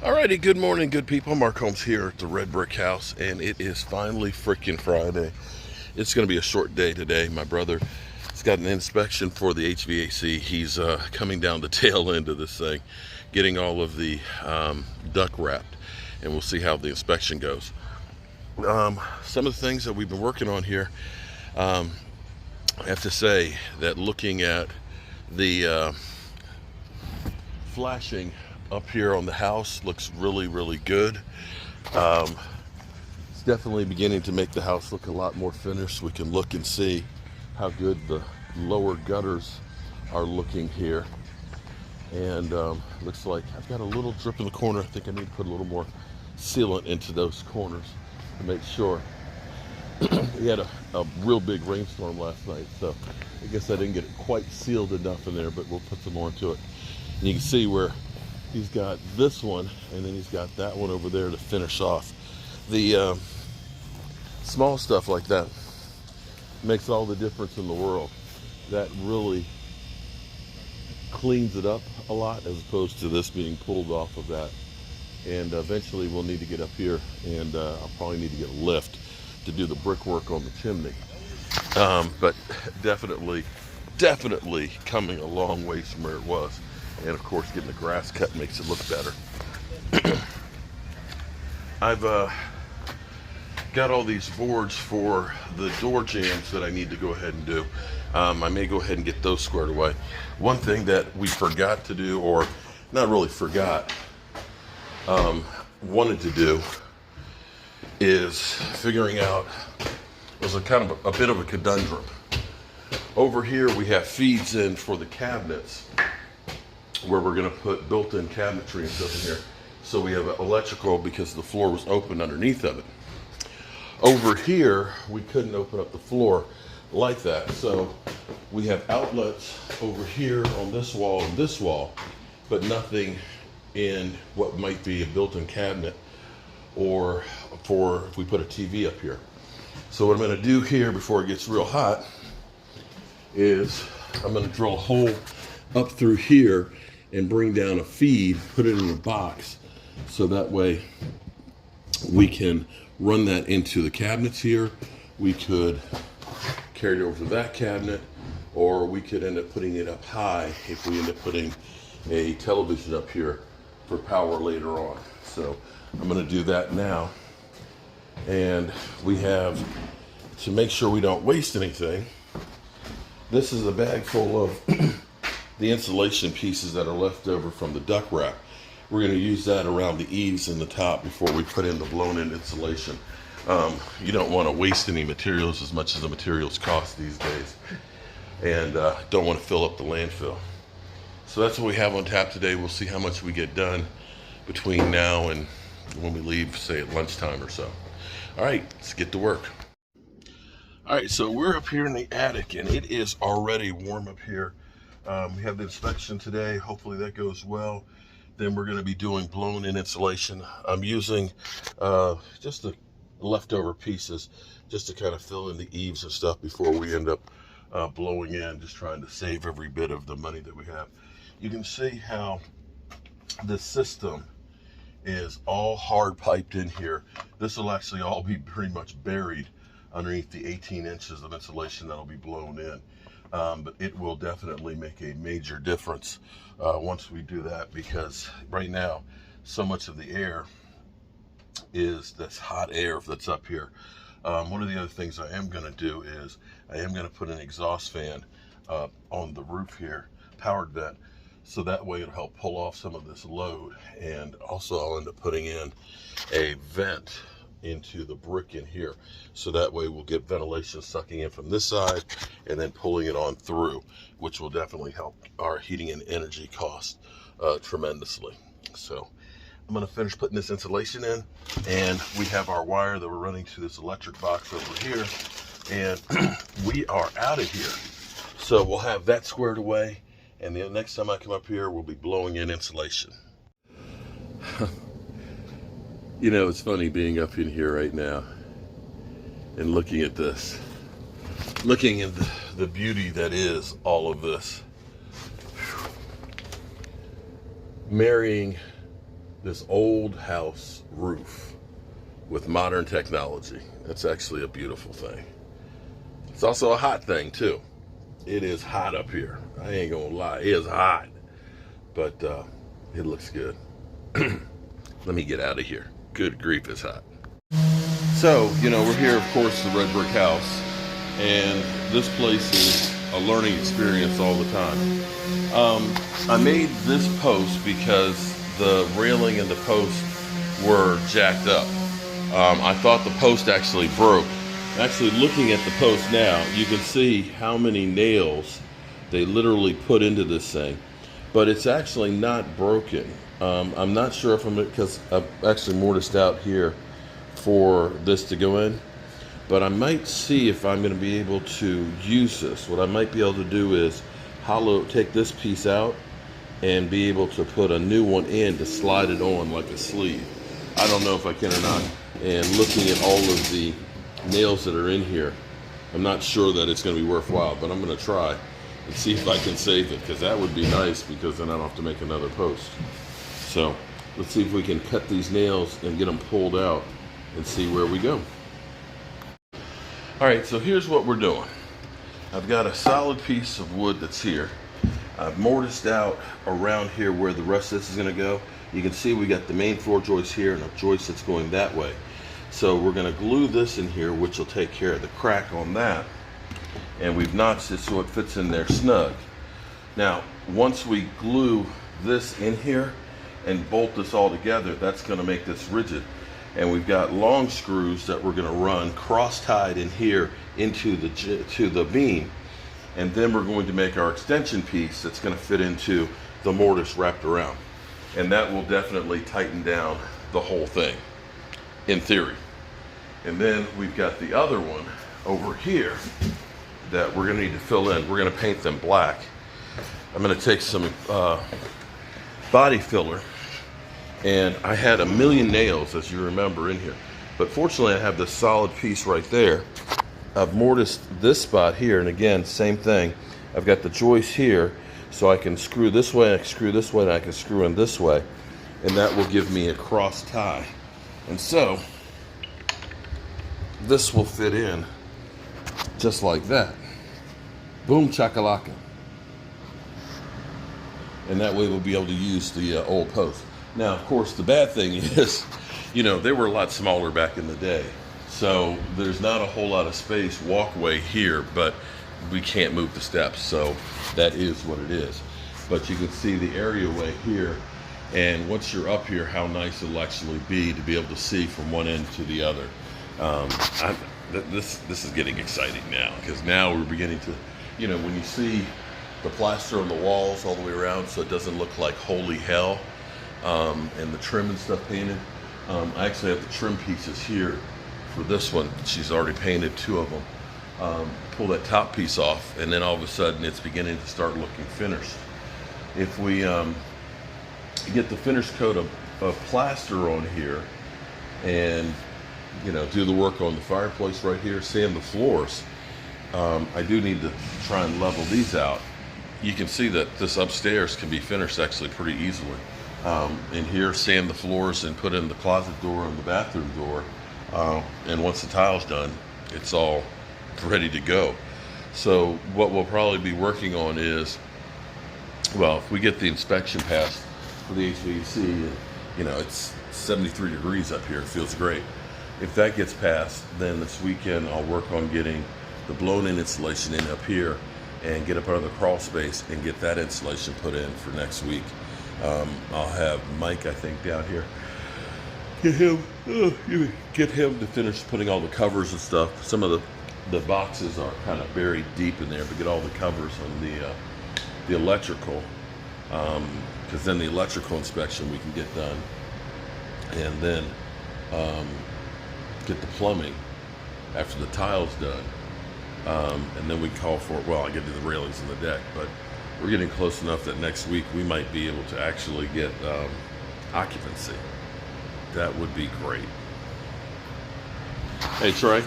Alrighty, good morning, good people. Mark Holmes here at the Red Brick House, and it is finally freaking Friday. It's going to be a short day today. My brother has got an inspection for the HVAC. He's coming down the tail end of this thing, getting all of the duct wrapped, and we'll see how the inspection goes. Some of the things that we've been working on here, I have to say that looking at the flashing up here on the house looks really good. It's definitely beginning to make the house look a lot more finished. We can look and see how good the lower gutters are looking here, and looks like I've got a little drip in the corner. I think I need to put a little more sealant into those corners to make sure. We had a real big rainstorm last night, so I guess I didn't get it quite sealed enough in there, but we'll put some more into it. And you can see where he's got this one, and then he's got that one over there to finish off. The small stuff like that makes all the difference in the world. That really cleans it up a lot, as opposed to this being pulled off of that. And eventually we'll need to get up here, and I'll probably need to get a lift to do the brickwork on the chimney. But definitely coming a long ways from where it was. And of course, getting the grass cut makes it look better. I've got all these boards for the door jambs that I need to go ahead and do. I may go ahead and get those squared away. One thing that we forgot to do, or not really forgot, wanted to do, is figuring out, was a kind of a bit of a conundrum. Over here we have feeds in for the cabinets, where we're going to put built-in cabinetry and stuff in here. So we have electrical because the floor was open underneath of it. Over here, we couldn't open up the floor like that. So we have outlets over here on this wall and this wall, but nothing in what might be a built-in cabinet, or for if we put a TV up here. So what I'm going to do here before it gets real hot is I'm going to drill a hole up through here and bring down a feed, put it in a box, so that way we can run that into the cabinets here. We could carry it over to that cabinet, or we could end up putting it up high if we end up putting a television up here for power later on. So I'm going to do that now. And we have, to make sure we don't waste anything, this is a bag full of the insulation pieces that are left over from the duct wrap. We're going to use that around the eaves and the top before we put in the blown-in insulation. You don't want to waste any materials as much as the materials cost these days, and don't want to fill up the landfill. So that's what we have on tap today. We'll see how much we get done between now and when we leave, say at lunchtime or so. All right, let's get to work. All right, so we're up here in the attic, and it is already warm up here. We have the inspection today. Hopefully that goes well. Then we're going to be doing blown-in insulation. I'm using just the leftover pieces just to kind of fill in the eaves and stuff before we end up blowing in, just trying to save every bit of the money that we have. You can see how the system is all hard piped in here. This will actually all be pretty much buried underneath the 18 inches of insulation that'll be blown in. But it will definitely make a major difference once we do that, because right now so much of the air is this hot air that's up here. One of the other things I am going to do is I am going to put an exhaust fan on the roof here, powered vent, so that way it'll help pull off some of this load. And also I'll end up putting in a vent into the brick in here, so that way we'll get ventilation sucking in from this side and then pulling it on through, which will definitely help our heating and energy cost tremendously. So I'm going to finish putting this insulation in, and we have our wire that we're running to this electric box over here, and we are out of here. So we'll have that squared away, and the next time I come up here, we'll be blowing in insulation. You know, it's funny being up in here right now and looking at this, looking at the beauty that is all of this. Marrying this old house roof with modern technology. That's actually a beautiful thing. It's also a hot thing too. It is hot up here. I ain't gonna lie, it is hot. But it looks good. Let me get out of here. Good grief, it's hot. So, we're here, of course, the red brick house. And this place is a learning experience all the time. I made this post because the railing and the post were jacked up. I thought the post actually broke. Actually, looking at the post now, you can see how many nails they literally put into this thing. But it's actually not broken. I'm not sure if because I've actually mortised out here for this to go in. But I might see if I'm going to be able to use this. What I might be able to do is take this piece out and be able to put a new one in to slide it on like a sleeve. I don't know if I can or not. And looking at all of the nails that are in here, I'm not sure that it's going to be worthwhile, but I'm going to try and see if I can save it, because that would be nice, because then I don't have to make another post. So let's see if we can cut these nails and get them pulled out and see where we go. All right, so here's what we're doing. I've got a solid piece of wood that's here. I've mortised out around here where the rest of this is going to go. You can see we got the main floor joist here and a joist that's going that way. So we're going to glue this in here, which will take care of the crack on that. And we've notched it so it fits in there snug. Now, once we glue this in here and bolt this all together, that's going to make this rigid. And we've got long screws that we're going to run cross-tied in here into the beam. And then we're going to make our extension piece that's going to fit into the mortise wrapped around. And that will definitely tighten down the whole thing, in theory. And then we've got the other one over here that we're going to need to fill in. We're going to paint them black. I'm going to take some body filler. And I had a million nails, as you remember, in here. But fortunately, I have this solid piece right there. I've mortised this spot here, and again, same thing. I've got the joist here, so I can screw this way, I can screw this way, and I can screw in this way. And that will give me a cross tie. And so, this will fit in just like that. Boom chakalaka. And that way we'll be able to use the old post. Now, of course, the bad thing is, they were a lot smaller back in the day. So there's not a whole lot of space walkway here, but we can't move the steps. So that is what it is. But you can see the areaway here. And once you're up here, how nice it'll actually be to be able to see from one end to the other. This is getting exciting now, because now we're beginning to, when you see the plaster on the walls all the way around, so it doesn't look like holy hell. And the trim and stuff painted. I actually have the trim pieces here for this one. She's already painted 2 of them. Pull that top piece off, and then all of a sudden it's beginning to start looking finished. If we get the finished coat of plaster on here and do the work on the fireplace right here, sand the floors, I do need to try and level these out. You can see that this upstairs can be finished actually pretty easily. In here, sand the floors and put in the closet door and the bathroom door. And once the tile's done, it's all ready to go. So what we'll probably be working on is, well, if we get the inspection passed for the HVAC, it's 73 degrees up here. It feels great. If that gets passed, then this weekend I'll work on getting the blown-in insulation in up here and get up under the crawl space and get that insulation put in for next week. I'll have Mike, I think, down here. Get him to finish putting all the covers and stuff. Some of the boxes are kind of buried deep in there, but get all the covers on the electrical, because then the electrical inspection we can get done, and then get the plumbing after the tile's done, and then we call for, well, I get to the railings and the deck, but we're getting close enough that next week we might be able to actually get occupancy. That would be great. Hey, Trey.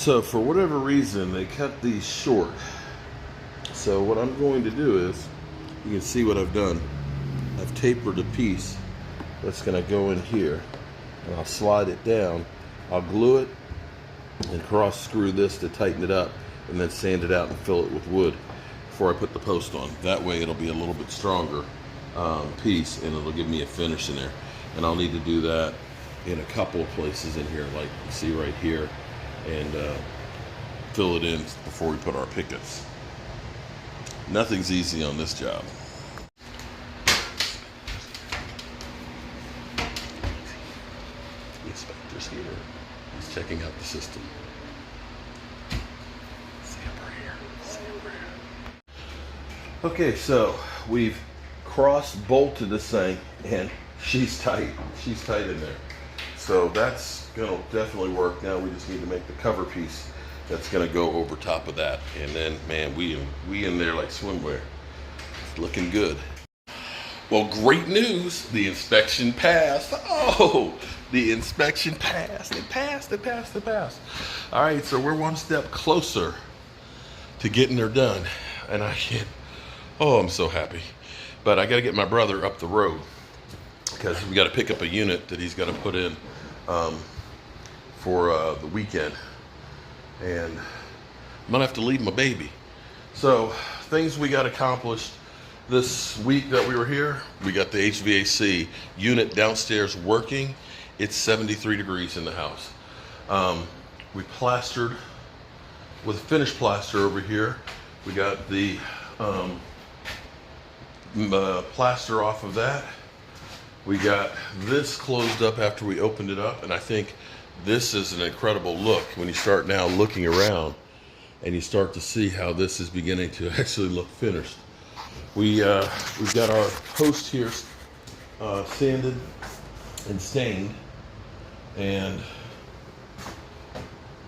So for whatever reason, they cut these short. So what I'm going to do is, you can see what I've done. I've tapered a piece that's going to go in here, and I'll slide it down. I'll glue it and cross screw this to tighten it up, and then sand it out and fill it with wood before I put the post on. That way it'll be a little bit stronger piece, and it'll give me a finish in there. And I'll need to do that in a couple of places in here, like you see right here, and fill it in before we put our pickets. Nothing's easy on this job. The inspector's here. He's checking out the system. Okay, so we've cross-bolted this thing, and she's tight. She's tight in there. So that's gonna definitely work. Now we just need to make the cover piece that's gonna go over top of that. And then, man, we in there like swimwear. It's looking good. Well, great news. The inspection passed. Oh, the inspection passed. It passed. All right, so we're one step closer to getting her done. And I can't, oh, I'm so happy. But I got to get my brother up the road because we got to pick up a unit that he's got to put in for the weekend. And I'm going to have to leave my baby. So things we got accomplished this week that we were here. We got the HVAC unit downstairs working. It's 73 degrees in the house. We plastered with finished plaster over here. We got the plaster off of that. We got this closed up after we opened it up, and I think this is an incredible look when you start now looking around and you start to see how this is beginning to actually look finished. We've got our post here sanded and stained, and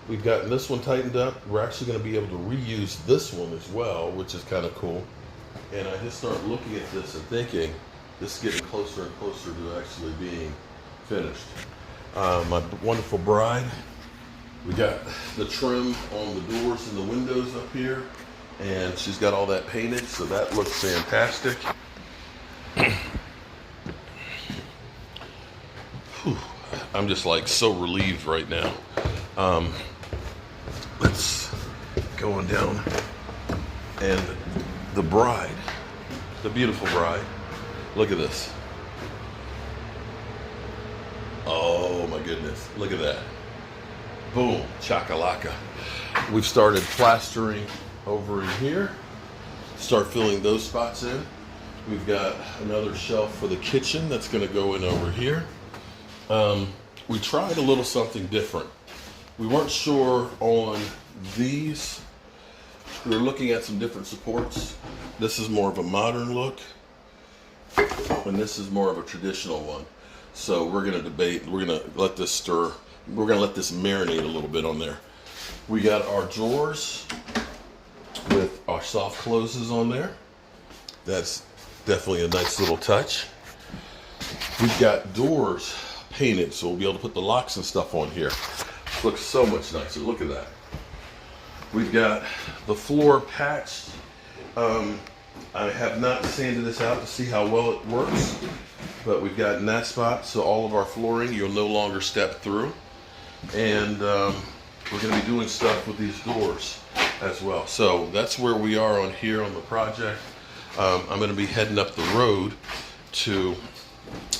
we've gotten this one tightened up. We're actually going to be able to reuse this one as well, which is kind of cool. And I just start looking at this and thinking, this is getting closer and closer to actually being finished. My wonderful bride, we got the trim on the doors and the windows up here, and she's got all that painted, so that looks fantastic. I'm just like so relieved right now. Let's go on down, and the bride, the beautiful bride, look at this. Oh my goodness, look at that. Boom, chakalaka. We've started plastering over in here. Start filling those spots in. We've got another shelf for the kitchen that's gonna go in over here. We tried a little something different. We weren't sure on these. We were looking at some different supports. This is more of a modern look, and this is more of a traditional one. So we're gonna debate, we're gonna let this stir, we're gonna let this marinate a little bit on there. We got our drawers with our soft closes on there. That's definitely a nice little touch. We've got doors painted, so we'll be able to put the locks and stuff on here. Looks so much nicer, look at that. We've got the floor patched. I have not sanded this out to see how well it works, but we've got in that spot, so all of our flooring you'll no longer step through. And we're gonna be doing stuff with these doors as well. So that's where we are on here on the project. I'm gonna be heading up the road to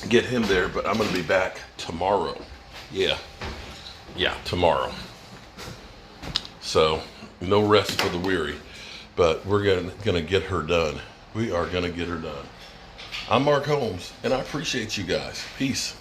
get him there, but I'm gonna be back tomorrow. Yeah, tomorrow. So no rest for the weary, but we're gonna get her done. We are gonna get her done. I'm Mark Holmes, and I appreciate you guys. Peace.